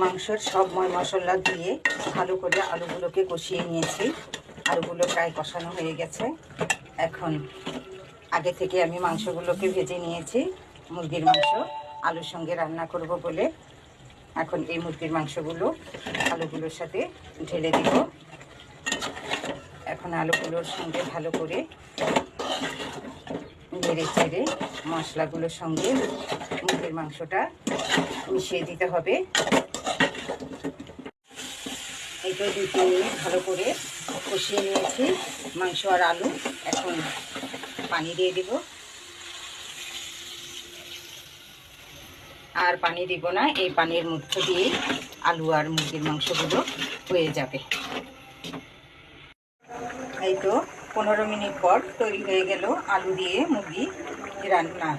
মাংসের সব মশলা দিয়ে ভালো করে আলুগুলোকে কষিয়ে নিয়েছি। আলুগুলো প্রায় কষানো হয়ে গেছে। এখন আগে থেকে আমি মাংসগুলোকে ভেজে নিয়েছি। মুরগির মাংস আলুর সঙ্গে রান্না করব বলে এখন এই মুরগির মাংসগুলো আলুগুলোর সাথে ঢেলে দিব। এখন আলুগুলোর সঙ্গে ভালো করে নেড়ে চেড়ে মশলাগুলোর সঙ্গে মুরগির মাংসটা মিশিয়ে দিতে হবে। এইটা 2-3 মিনিট ভালো করে কষিয়ে নিয়েছি মাংস আর আলু। এখন পানি দিয়ে দিব, আর পানি দিব না। এই পানির মধ্য দিয়ে আলু আর মুরগির মাংসগুলো হয়ে যাবে। এই তো 15 মিনিট পর তৈরি হয়ে গেল আলু দিয়ে মুরগি রান্না।